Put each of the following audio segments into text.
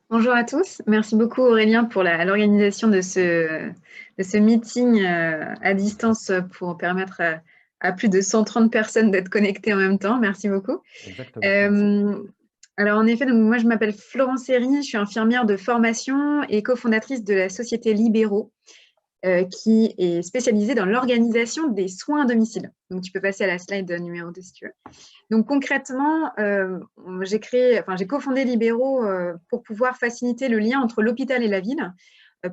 Bonjour à tous. Merci beaucoup Aurélien pour l'organisation de ce meeting à distance pour permettre à plus de 130 personnes d'être connectées en même temps. Merci beaucoup. Exactement, merci. Alors en effet, donc moi je m'appelle Florence Seri, je suis infirmière de formation et cofondatrice de la société Libéraux qui est spécialisée dans l'organisation des soins à domicile. Donc tu peux passer à la slide numéro 2 si tu veux. Donc concrètement, j'ai cofondé Libéraux pour pouvoir faciliter le lien entre l'hôpital et la ville,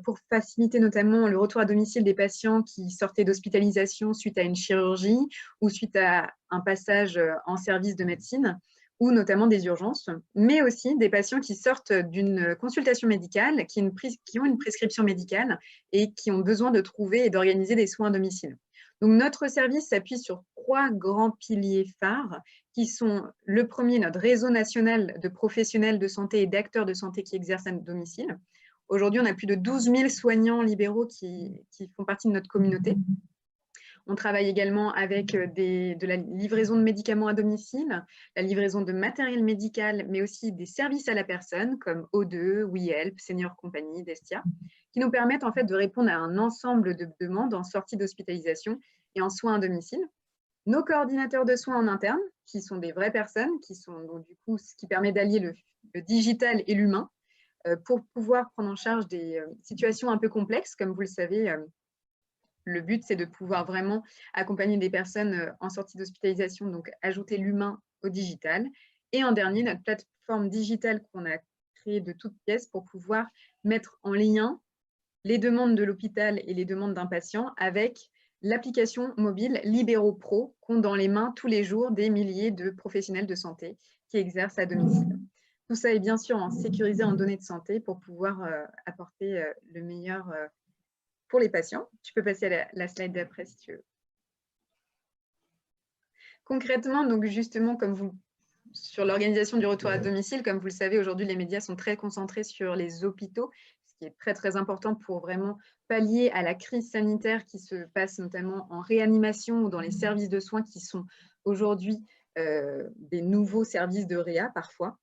pour faciliter notamment le retour à domicile des patients qui sortaient d'hospitalisation suite à une chirurgie ou suite à un passage en service de médecine, ou notamment des urgences, mais aussi des patients qui sortent d'une consultation médicale, qui ont une prescription médicale et qui ont besoin de trouver et d'organiser des soins à domicile. Donc notre service s'appuie sur 3 grands piliers phares qui sont le premier, notre réseau national de professionnels de santé et d'acteurs de santé qui exercent à domicile. Aujourd'hui, on a plus de 12 000 soignants libéraux qui font partie de notre communauté. On travaille également avec de la livraison de médicaments à domicile, la livraison de matériel médical, mais aussi des services à la personne comme O2, WeHelp, Senior Company, Destia, qui nous permettent en fait de répondre à un ensemble de demandes en sortie d'hospitalisation et en soins à domicile. Nos coordinateurs de soins en interne, qui sont des vraies personnes, qui sont donc du coup ce qui permet d'allier le digital et l'humain pour pouvoir prendre en charge des situations un peu complexes. Comme vous le savez, le but, c'est de pouvoir vraiment accompagner des personnes en sortie d'hospitalisation, donc ajouter l'humain au digital. Et en dernier, notre plateforme digitale qu'on a créée de toutes pièces pour pouvoir mettre en lien les demandes de l'hôpital et les demandes d'un patient avec l'application mobile Libéraux Pro qu'ont dans les mains tous les jours des milliers de professionnels de santé qui exercent à domicile. Tout ça est bien sûr sécurisé en données de santé pour pouvoir apporter le meilleur pour les patients. Tu peux passer à la slide d'après si tu veux. Concrètement, donc justement, sur l'organisation du retour à domicile, comme vous le savez, aujourd'hui, les médias sont très concentrés sur les hôpitaux, ce qui est très, très important pour vraiment pallier à la crise sanitaire qui se passe notamment en réanimation ou dans les services de soins qui sont aujourd'hui des nouveaux services de réa parfois,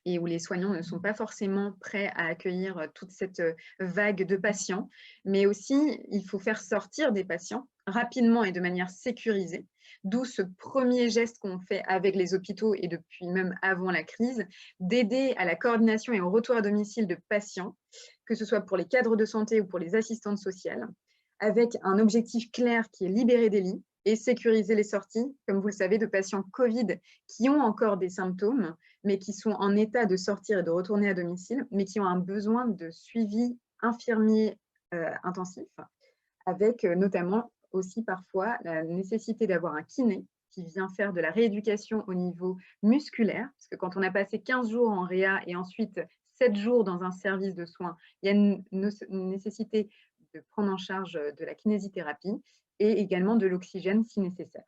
et où les soignants ne sont pas forcément prêts à accueillir toute cette vague de patients. Mais aussi, il faut faire sortir des patients rapidement et de manière sécurisée, d'où ce premier geste qu'on fait avec les hôpitaux et depuis même avant la crise, d'aider à la coordination et au retour à domicile de patients, que ce soit pour les cadres de santé ou pour les assistantes sociales, avec un objectif clair qui est libérer des lits et sécuriser les sorties, comme vous le savez, de patients Covid qui ont encore des symptômes, mais qui sont en état de sortir et de retourner à domicile, mais qui ont un besoin de suivi infirmier intensif, avec notamment aussi parfois la nécessité d'avoir un kiné qui vient faire de la rééducation au niveau musculaire, parce que quand on a passé 15 jours en réa et ensuite 7 jours dans un service de soins, il y a une nécessité de prendre en charge de la kinésithérapie et également de l'oxygène si nécessaire.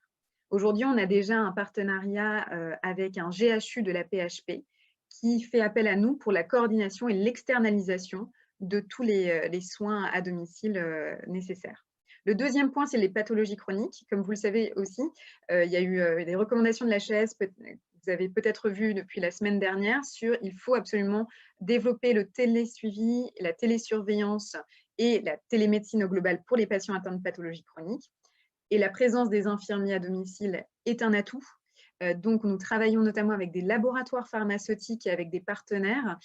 Aujourd'hui, on a déjà un partenariat avec un GHU de la PHP qui fait appel à nous pour la coordination et l'externalisation de tous les soins à domicile nécessaires. Le deuxième point, c'est les pathologies chroniques. Comme vous le savez aussi, il y a eu des recommandations de l'HAS, vous avez peut-être vu depuis la semaine dernière, sur il faut absolument développer le télésuivi, la télésurveillance et la télémédecine au global pour les patients atteints de pathologies chroniques. Et la présence des infirmiers à domicile est un atout. Donc, nous travaillons notamment avec des laboratoires pharmaceutiques et avec des partenaires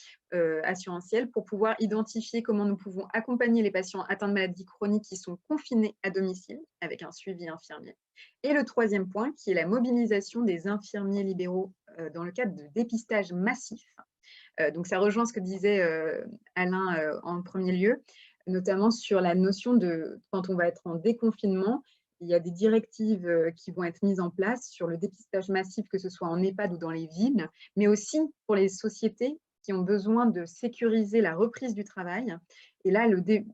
assurantiels pour pouvoir identifier comment nous pouvons accompagner les patients atteints de maladies chroniques qui sont confinés à domicile avec un suivi infirmier. Et le troisième point, qui est la mobilisation des infirmiers libéraux dans le cadre de dépistage massif. Donc, ça rejoint ce que disait Alain en premier lieu, notamment sur la notion de quand on va être en déconfinement, il y a des directives qui vont être mises en place sur le dépistage massif, que ce soit en EHPAD ou dans les villes, mais aussi pour les sociétés qui ont besoin de sécuriser la reprise du travail. Et là,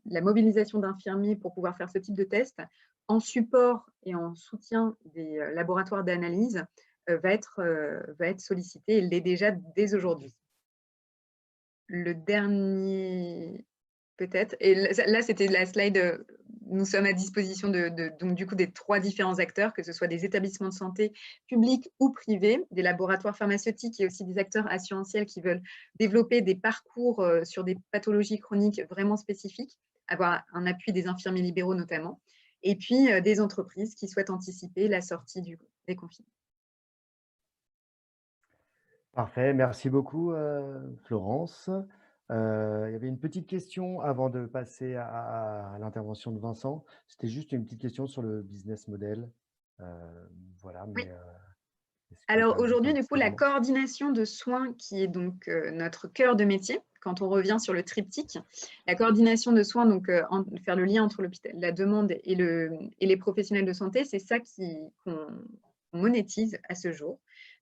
la mobilisation d'infirmiers pour pouvoir faire ce type de test en support et en soutien des laboratoires d'analyse va être sollicitée et l'est déjà dès aujourd'hui. Le dernier, peut-être, et là, c'était la slide nous sommes à disposition donc du coup des 3 différents acteurs, que ce soit des établissements de santé publics ou privés, des laboratoires pharmaceutiques et aussi des acteurs assurantiels qui veulent développer des parcours sur des pathologies chroniques vraiment spécifiques, avoir un appui des infirmiers libéraux notamment, et puis des entreprises qui souhaitent anticiper la sortie des confinements. Parfait, merci beaucoup, Florence. Il y avait une petite question avant de passer à l'intervention de Vincent. C'était juste une petite question sur le business model. Heu, voilà, Oui. mais est-ce que tu Alors as juste aujourd'hui, un du petit coup, la élément? coordination de soins qui est donc notre cœur de métier, quand on revient sur le triptyque, la coordination de soins, donc faire le lien entre la demande et les professionnels de santé, c'est ça qu'on monétise à ce jour.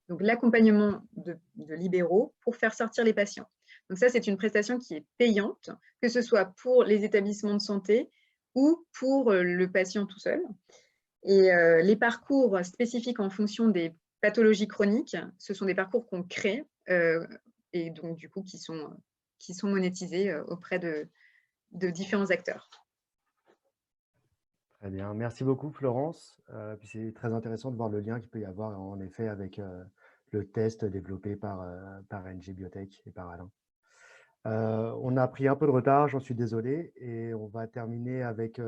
Donc l'accompagnement de libéraux pour faire sortir les patients. Donc ça, c'est une prestation qui est payante, que ce soit pour les établissements de santé ou pour le patient tout seul. Et les parcours spécifiques en fonction des pathologies chroniques, ce sont des parcours qu'on crée et donc du coup qui sont monétisés auprès de différents acteurs. Très bien, merci beaucoup Florence. Puis c'est très intéressant de voir le lien qu'il peut y avoir en effet avec, le test développé par NG Biotech et par Alain. On a pris un peu de retard, j'en suis désolé et on va terminer avec,